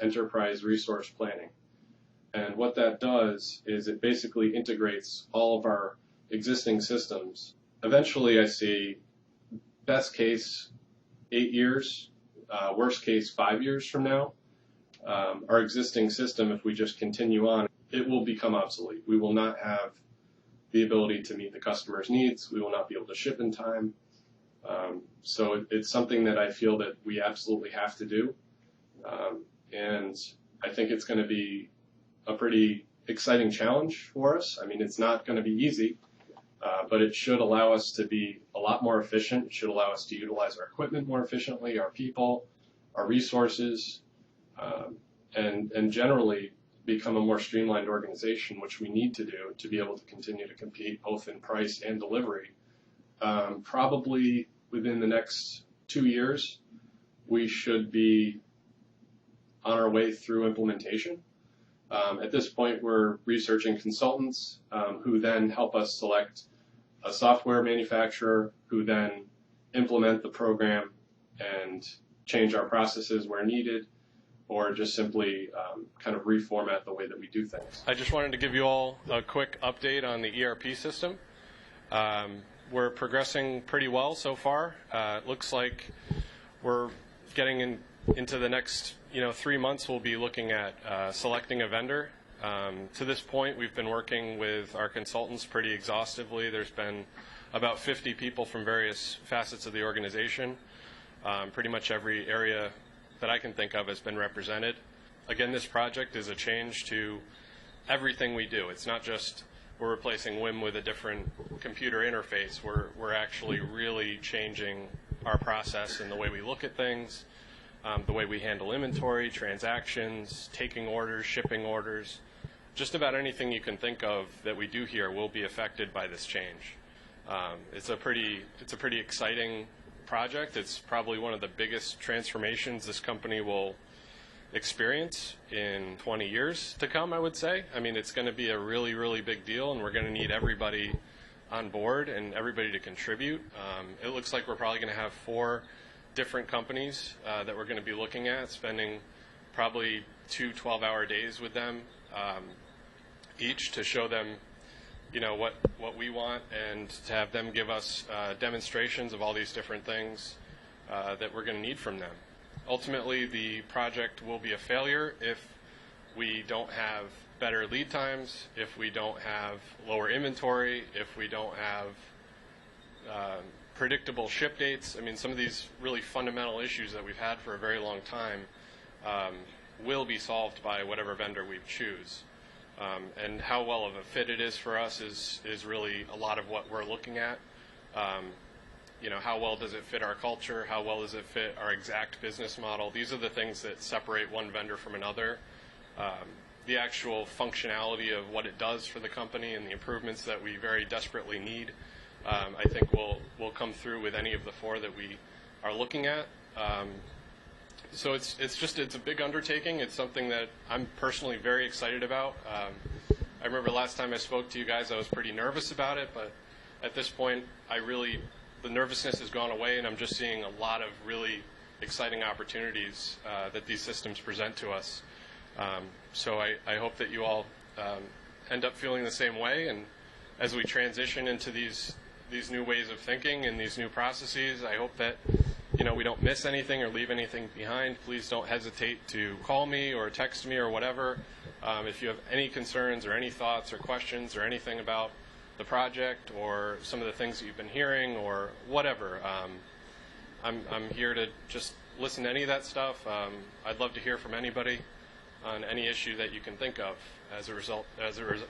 enterprise resource planning. And what that does is it basically integrates all of our existing systems. Eventually, I see best case 8 years, worst case 5 years from now, our existing system, if we just continue on, it will become obsolete. We will not have the ability to meet the customer's needs. We will not be able to ship in time. So it's something that I feel that we absolutely have to do. And I think it's going to be a pretty exciting challenge for us. I mean, it's not going to be easy, but it should allow us to be a lot more efficient. It should allow us to utilize our equipment more efficiently, our people, our resources, and generally become a more streamlined organization, which we need to do to be able to continue to compete both in price and delivery. Probably within the next 2 years, we should be on our way through implementation. At this point, we're researching consultants who then help us select a software manufacturer who then implement the program and change our processes where needed, or just simply kind of reformat the way that we do things. I just wanted to give you all a quick update on the ERP system. We're progressing pretty well so far. It looks like we're getting into the next 3 months. We'll be looking at selecting a vendor. To this point, we've been working with our consultants pretty exhaustively. There's been about 50 people from various facets of the organization. Pretty much every area that I can think of has been represented. Again, this project is a change to everything we do. It's not just we're replacing WIM with a different computer interface. We're actually really changing our process and the way we look at things, the way we handle inventory, transactions, taking orders, shipping orders. Just about anything you can think of that we do here will be affected by this change. It's a pretty exciting project. It's probably one of the biggest transformations this company will experience in 20 years to come, I would say. I mean, it's going to be a really, really big deal, and we're going to need everybody on board and everybody to contribute. It looks like we're probably going to have 4 different companies that we're going to be looking at, spending probably 2 12-hour days with them each to show them what we want, and to have them give us demonstrations of all these different things that we're going to need from them. Ultimately, the project will be a failure if we don't have better lead times, if we don't have lower inventory, if we don't have predictable ship dates. I mean, some of these really fundamental issues that we've had for a very long time will be solved by whatever vendor we choose. And how well of a fit it is for us is really a lot of what we're looking at. How well does it fit our culture? How well does it fit our exact business model? These are the things that separate one vendor from another. The actual functionality of what it does for the company and the improvements that we very desperately need, I think will come through with any of the 4 that we are looking at. So it's a big undertaking. It's something that I'm personally very excited about. I remember last time I spoke to you guys, I was pretty nervous about it, but at this point, the nervousness has gone away, and I'm just seeing a lot of really exciting opportunities that these systems present to us. So I hope that you all end up feeling the same way, and as we transition into these new ways of thinking and these new processes, I hope that we don't miss anything or leave anything behind. Please don't hesitate to call me or text me or whatever. If you have any concerns or any thoughts or questions or anything about the project or some of the things that you've been hearing or whatever, I'm here to just listen to any of that stuff. I'd love to hear from anybody on any issue that you can think of as it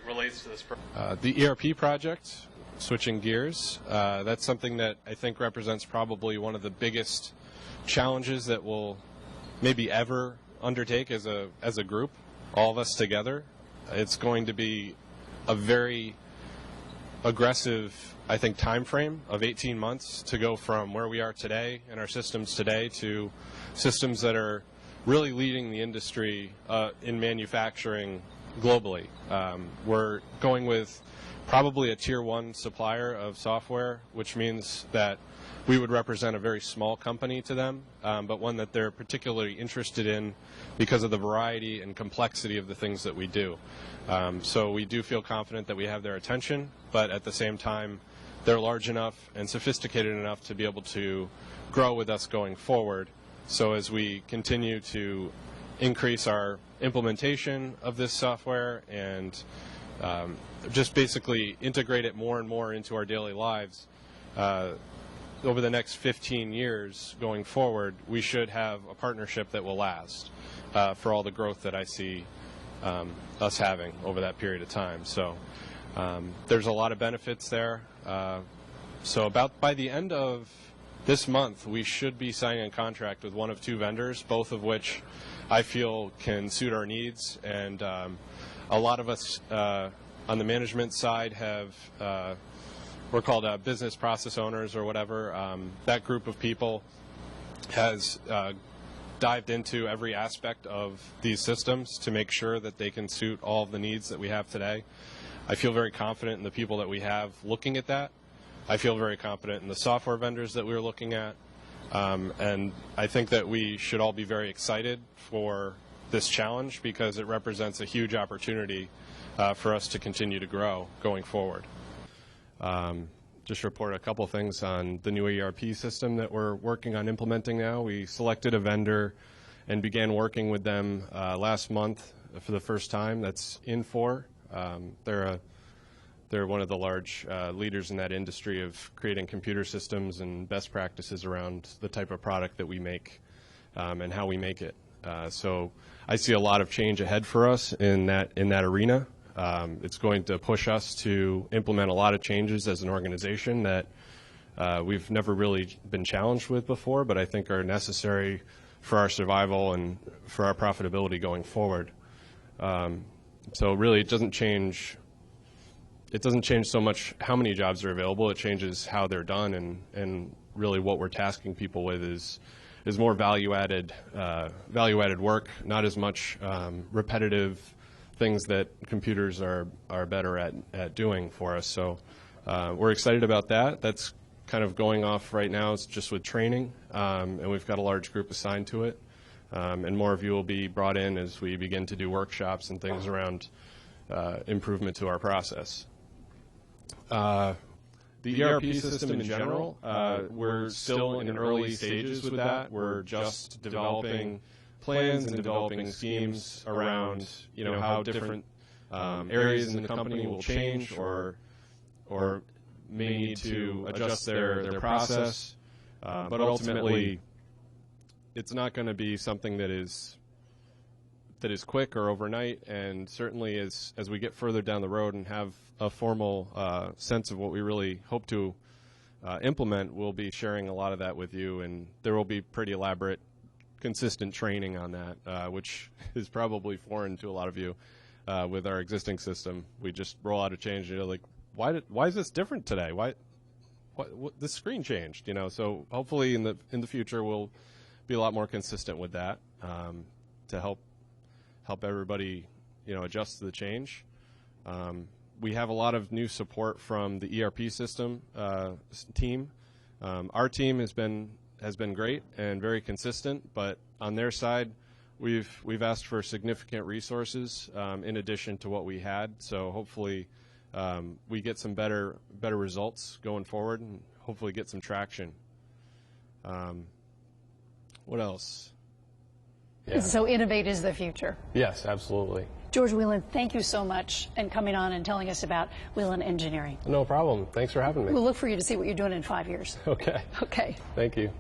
relates to this project. The ERP project, switching gears, that's something that I think represents probably one of the biggest challenges that we'll maybe ever undertake as a group, all of us together. It's going to be a very aggressive, I think, time frame of 18 months to go from where we are today in our systems today to systems that are really leading the industry in manufacturing globally. We're going with probably a tier 1 supplier of software, which means that we would represent a very small company to them, but one that they're particularly interested in because of the variety and complexity of the things that we do. So we do feel confident that we have their attention, but at the same time, they're large enough and sophisticated enough to be able to grow with us going forward. So as we continue to increase our implementation of this software and just basically integrate it more and more into our daily lives, over the next 15 years going forward, we should have a partnership that will last for all the growth that I see us having over that period of time. So there's a lot of benefits there. So about by the end of this month, we should be signing a contract with one of two vendors, both of which I feel can suit our needs. And a lot of us on the management side have, we're called business process owners or whatever. That group of people has dived into every aspect of these systems to make sure that they can suit all of the needs that we have today. I feel very confident in the people that we have looking at that. I feel very confident in the software vendors that we're looking at. And I think that we should all be very excited for this challenge because it represents a huge opportunity for us to continue to grow going forward. Just report a couple things on the new ERP system that we're working on implementing now. We selected a vendor and began working with them last month for the first time. That's Infor. They're one of the large leaders in that industry of creating computer systems and best practices around the type of product that we make and how we make it. So I see a lot of change ahead for us in that arena. It's going to push us to implement a lot of changes as an organization that we've never really been challenged with before, but I think are necessary for our survival and for our profitability going forward. So really, it doesn't change so much how many jobs are available. It changes how they're done, and really what we're tasking people with is more value-added work, not as much repetitive things that computers are better at doing for us. So we're excited about that. That's kind of going off right now. It's just with training, and we've got a large group assigned to it. And more of you will be brought in as we begin to do workshops and things around improvement to our process. The ERP system in general, we're still in early stages with that. We're just developing plans and developing schemes around, how different areas in the company will change or may need to adjust their process. But ultimately, it's not going to be something that is quick or overnight, and certainly as we get further down the road and have a formal sense of what we really hope to implement, we'll be sharing a lot of that with you, and there will be pretty elaborate, consistent training on that, which is probably foreign to a lot of you with our existing system. We just roll out a change, and you're like, why is this different today? What the screen changed, So hopefully in the future we'll be a lot more consistent with that to help everybody, adjust to the change. We have a lot of new support from the ERP system team. Our team has been great and very consistent, but on their side, we've asked for significant resources in addition to what we had. So hopefully, we get some better results going forward, and hopefully get some traction. What else? Yeah. So innovate is the future. Yes, absolutely. George Whelen, thank you so much and coming on and telling us about Whelen Engineering. No problem. Thanks for having me. We'll look for you to see what you're doing in 5 years. Okay. Okay. Thank you.